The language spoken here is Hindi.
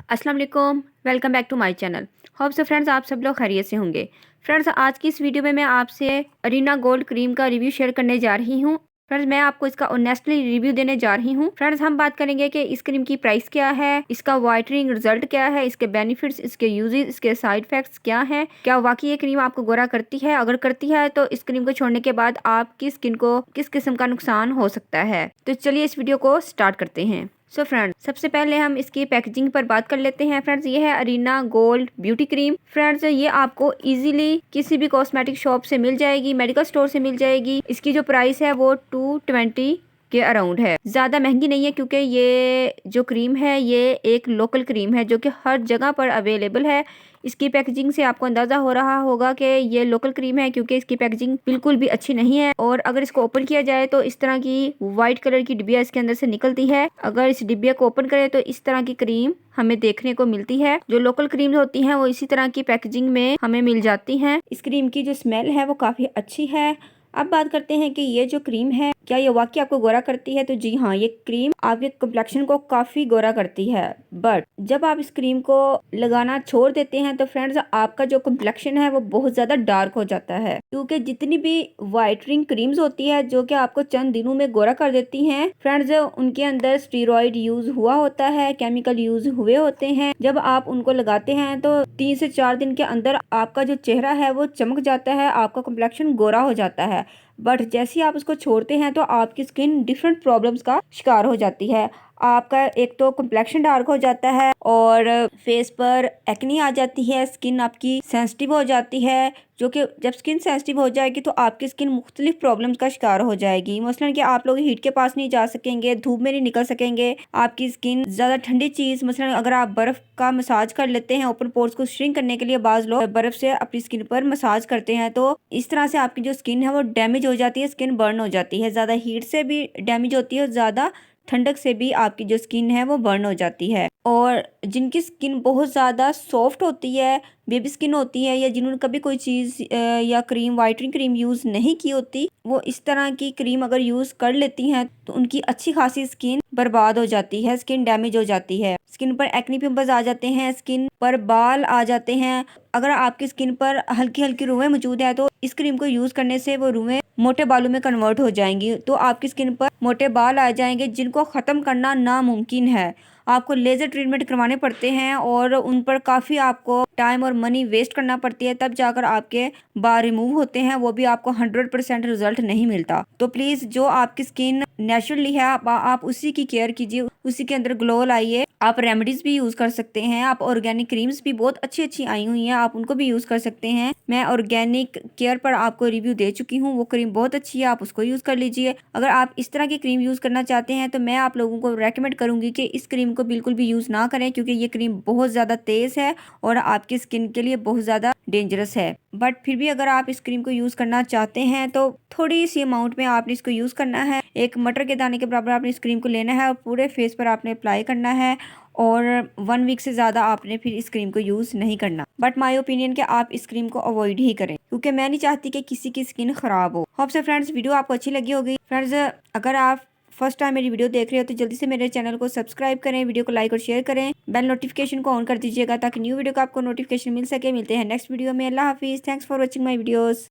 अस्सलाम वालेकुम, welcome back to my channel. Hope so friends आप सब लोग खैरियत से होंगे। फ्रेंड्स आज की इस वीडियो में मैं आपसे अरीना गोल्ड क्रीम का रिव्यू शेयर करने जा रही हूँ। फ्रेंड्स मैं आपको इसका ऑनेस्टली रिव्यू देने जा रही हूँ। फ्रेंड्स हम बात करेंगे कि इस क्रीम की प्राइस क्या है, इसका वाइटनिंग रिजल्ट क्या है, इसके बेनिफिट्स, इसके यूजेस, इसके साइड इफेक्ट्स क्या हैं, क्या वाकई ये क्रीम आपको गोरा करती है, अगर करती है तो इस क्रीम को छोड़ने के बाद आपकी स्किन को किस किस्म का नुकसान हो सकता है। तो चलिए इस वीडियो को स्टार्ट करते हैं। सो फ्रेंड्स सबसे पहले हम इसकी पैकेजिंग पर बात कर लेते हैं। फ्रेंड्स ये है Arina gold beauty cream. Friends ये आपको इजीली किसी भी कॉस्मेटिक शॉप से मिल जाएगी, मेडिकल स्टोर से मिल जाएगी। इसकी जो प्राइस है वो 220 के अराउंड है, ज्यादा महंगी नहीं है क्योंकि ये जो क्रीम है ये एक लोकल क्रीम है जो कि हर जगह पर अवेलेबल है। इसकी पैकेजिंग से आपको अंदाजा हो रहा होगा कि ये लोकल क्रीम है क्योंकि इसकी पैकेजिंग बिल्कुल भी अच्छी नहीं है। और अगर इसको ओपन किया जाए तो इस तरह की व्हाइट कलर की डिब्बिया इसके अंदर से निकलती है। अगर इस डिब्बिया को ओपन करें तो इस तरह की क्रीम हमें देखने को मिलती है। जो लोकल क्रीम होती हैं वो इसी तरह की पैकेजिंग में हमें मिल जाती हैं। इस क्रीम की जो स्मेल है वो काफी अच्छी है। अब बात करते हैं कि ये जो क्रीम है क्या ये वाकई आपको गोरा करती है। तो जी हाँ, ये क्रीम आपके कम्प्लेक्शन को काफी गोरा करती है। बट जब आप इस क्रीम को लगाना छोड़ देते हैं तो फ्रेंड्स आपका जो कम्प्लेक्शन है वो बहुत ज्यादा डार्क हो जाता है, क्योंकि जितनी भी वाइटनिंग क्रीम्स होती है जो कि आपको चंद दिनों में गोरा कर देती हैं फ्रेंड्स, उनके अंदर स्टीरॉइड यूज हुआ होता है, केमिकल यूज हुए होते हैं। जब आप उनको लगाते हैं तो 3 से 4 दिन के अंदर आपका जो चेहरा है वो चमक जाता है, आपका कम्प्लेक्शन गोरा हो जाता है। बट जैसे ही आप उसको छोड़ते हैं तो आपकी स्किन डिफरेंट प्रॉब्लम्स का शिकार हो जाती है। आपका एक तो कम्प्लेक्शन डार्क हो जाता है और फेस पर एक्नी आ जाती है, स्किन आपकी सेंसिटिव हो जाती है, जो कि जब स्किन सेंसिटिव हो जाएगी तो आपकी स्किन मुख्तलिफ प्रॉब्लम्स का शिकार हो जाएगी। मसलन कि आप लोग हीट के पास नहीं जा सकेंगे, धूप में नहीं निकल सकेंगे, आपकी स्किन ज़्यादा ठंडी चीज़ मसलन अगर आप बर्फ़ का मसाज कर लेते हैं ओपन पोर्स को श्रिंक करने के लिए, बाज़ लोग बर्फ़ से अपनी स्किन पर मसाज करते हैं तो इस तरह से आपकी जो स्किन है वो डैमेज हो जाती है, स्किन बर्न हो जाती है। ज़्यादा हीट से भी डैमेज होती है और ज़्यादा ठंडक से भी आपकी जो स्किन है वो बर्न हो जाती है। और जिनकी स्किन बहुत ज़्यादा सॉफ्ट होती है, बेबी स्किन होती है, या जिन्होंने कभी कोई चीज़ या क्रीम वाइटनिंग क्रीम यूज़ नहीं की होती, वो इस तरह की क्रीम अगर यूज़ कर लेती हैं तो उनकी अच्छी खासी स्किन बर्बाद हो जाती है, स्किन डैमेज हो जाती है, स्किन पर एक्नी पिंपल्स आ जाते हैं, स्किन पर बाल आ जाते हैं। अगर आपकी स्किन पर हल्की हल्की रुएं मौजूद है तो इस क्रीम को यूज़ करने से वो रुएं मोटे बालों में कन्वर्ट हो जाएंगी, तो आपकी स्किन पर मोटे बाल आ जाएंगे जिनको ख़त्म करना नामुमकिन है। आपको लेज़र ट्रीटमेंट करवाने पड़ते हैं और उन पर काफ़ी आपको टाइम और मनी वेस्ट करना पड़ती है, तब जाकर आपके बाल रिमूव होते हैं, वो भी आपको 100% रिजल्ट नहीं मिलता। तो प्लीज़ जो आपकी स्किन नेचुरली है आप उसी की केयर कीजिए, उसी के अंदर ग्लो लाइए। आप रेमेडीज भी यूज़ कर सकते हैं, आप ऑर्गेनिक क्रीम्स भी बहुत अच्छी अच्छी आई हुई हैं, आप उनको भी यूज़ कर सकते हैं। मैं ऑर्गेनिक केयर पर आपको रिव्यू दे चुकी हूँ, वो क्रीम बहुत अच्छी है, आप उसको यूज़ कर लीजिए। अगर आप इस तरह की क्रीम यूज़ करना चाहते हैं तो मैं आप लोगों को रेकमेंड करूंगी कि इस क्रीम को बिल्कुल भी यूज़ ना करें, क्योंकि ये क्रीम बहुत ज़्यादा तेज़ है और आपकी स्किन के लिए बहुत ज़्यादा डेंजरस है। बट फिर भी अगर आप इस क्रीम को यूज़ करना चाहते हैं तो थोड़ी सी अमाउंट में आपने इसको यूज़ करना है। एक मटर के दाने के बराबर आपने इस क्रीम को लेना है और पूरे फेस पर आपने अप्लाई करना है, और 1 वीक से ज़्यादा आपने फिर इस क्रीम को यूज़ नहीं करना। बट माय ओपिनियन कि आप इस क्रीम को अवॉइड ही करें, क्योंकि मैं नहीं चाहती कि किसी की स्किन खराब हो। होप से फ्रेंड्स वीडियो आपको अच्छी लगी होगी। फ्रेंड्स अगर आप फर्स्ट टाइम मेरी वीडियो देख रहे हो तो जल्दी से मेरे चैनल को सब्सक्राइब करें, वीडियो को लाइक और शेयर करें, बेल नोटिफिकेशन को ऑन कर दीजिएगा ताकि न्यू वीडियो का आपको नोटिफिकेशन मिल सके। मिलते हैं नेक्स्ट वीडियो में। अल्लाह हाफिज़। Thanks for watching my videos.